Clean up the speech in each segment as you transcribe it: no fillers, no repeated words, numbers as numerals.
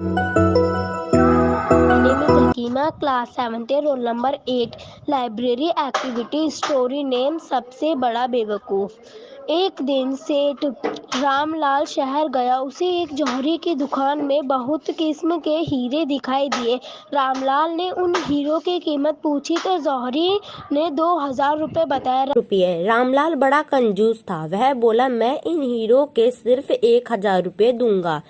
My name is Hakima, class 7th, roll number 8. Library activity story name सबसे बड़ा बेवकूफ़। एक दिन सेठ रामलाल शहर गया। उसे एक जौहरी की दुकान में बहुत किस्म के हीरे दिखाई दिए। रामलाल ने उन हीरों की कीमत पूछी तो जौहरी ने 2000 रुपये बताया। रामलाल बड़ा कंजूस था। वह बोला, मैं इन हीरों के सिर्फ 1000 रुपये दूंगा।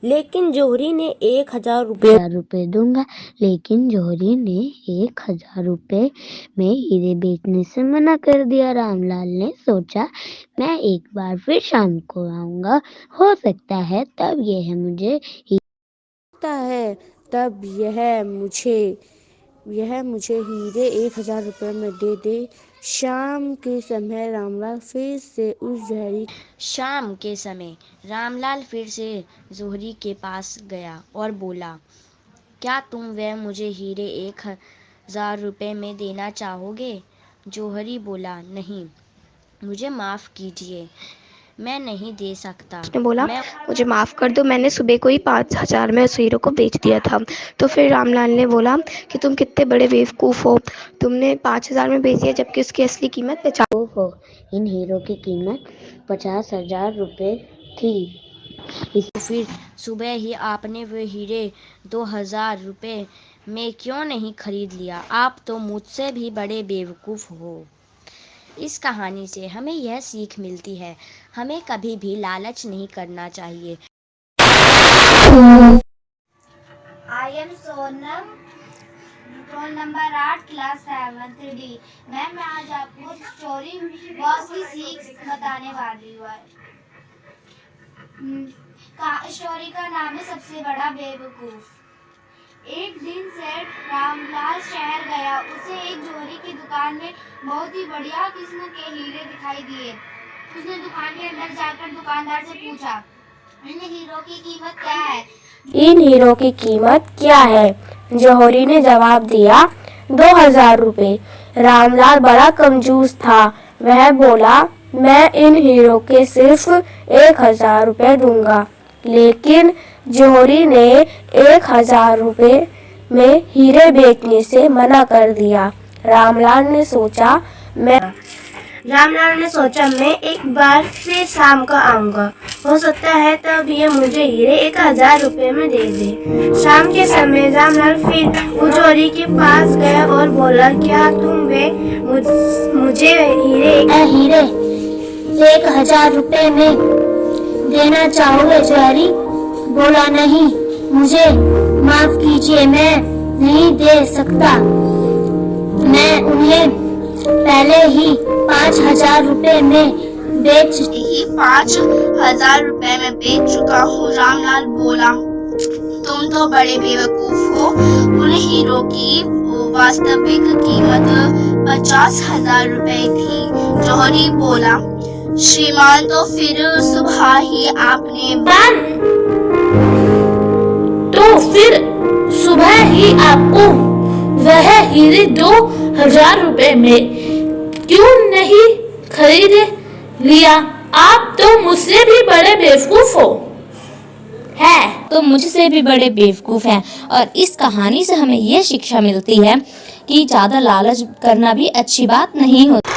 लेकिन जौहरी ने 1000 रुपये दूंगा। लेकिन जौहरी ने 1000 रुपये में हीरे बेचने से मना कर दिया। रामलाल ने सोचा, मैं एक बार फिर शाम को आऊंगा, हो सकता है तब यह मुझे हीरे 1000 रुपये में दे दे। शाम के समय रामलाल फिर से जौहरी के पास गया और बोला, क्या तुम वह मुझे हीरे 1000 रुपये में देना चाहोगे? जौहरी बोला, नहीं, मुझे माफ़ कीजिए, मैं नहीं दे सकता। उसने बोला, मुझे माफ़ कर दो, मैंने सुबह को ही 5000 में उस हीरो को बेच दिया था। तो फिर रामलाल ने बोला कि तुम कितने बड़े बेवकूफ़ हो, तुमने 5000 में बेच दिया जबकि उसकी असली कीमत 50 हो। इन हीरो की कीमत 50,000 रुपये थी। फिर सुबह ही आपने वो हीरे 2000 रुपये में क्यों नहीं खरीद लिया? आप तो मुझसे भी बड़े बेवकूफ़ हो। इस कहानी से हमें यह सीख मिलती है, हमें कभी भी लालच नहीं करना चाहिए। I am Sonam, roll number 8, class 7th D। मैं आज आपको स्टोरी बॉक्स की सीख बताने वाली हूँ। स्टोरी का नाम है सबसे बड़ा बेवकूफ। एक दिन सेठ रामलाल शहर गया। उसे एक जौहरी की दुकान में बहुत ही बढ़िया किस्म के हीरे दिखाई दिए। उसने दुकान के अंदर जाकर दुकानदार से पूछा, इन हीरों की कीमत क्या है? इन हीरो की कीमत क्या है? जौहरी ने जवाब दिया, 2000 रुपये। रामलाल बड़ा कंजूस था। वह बोला, मैं इन हीरो के सिर्फ 1000 रुपये दूंगा। लेकिन जौहरी ने 1000 रुपये में हीरे बेचने से मना कर दिया। रामलाल ने सोचा, मैं एक बार फिर शाम को आऊंगा, हो सकता है तब ये मुझे हीरे 1000 रुपये में दे दे। शाम के समय रामलाल फिर जौहरी के पास गया और बोला, क्या तुम मुझे हीरे 1000 रुपये में देना चाहोगे? जौहरी बोला, नहीं, मुझे माफ कीजिए, मैं नहीं दे सकता, मैं उन्हें पहले ही 5000 रुपये में बेच 5000 रुपये में बेच चुका हूँ। रामलाल बोला, तुम तो बड़े बेवकूफ हो, उन हीरो की वास्तविक कीमत 50,000 रुपये थी। जौहरी बोला, श्रीमान, तो फिर सुबह ही आपको वह हीरे 2000 रुपये में क्यों नहीं खरीद लिया? आप तो मुझसे भी बड़े बेवकूफ हो। तो मुझसे भी बड़े बेवकूफ़ हैं। और इस कहानी से हमें यह शिक्षा मिलती है कि ज़्यादा लालच करना भी अच्छी बात नहीं होती।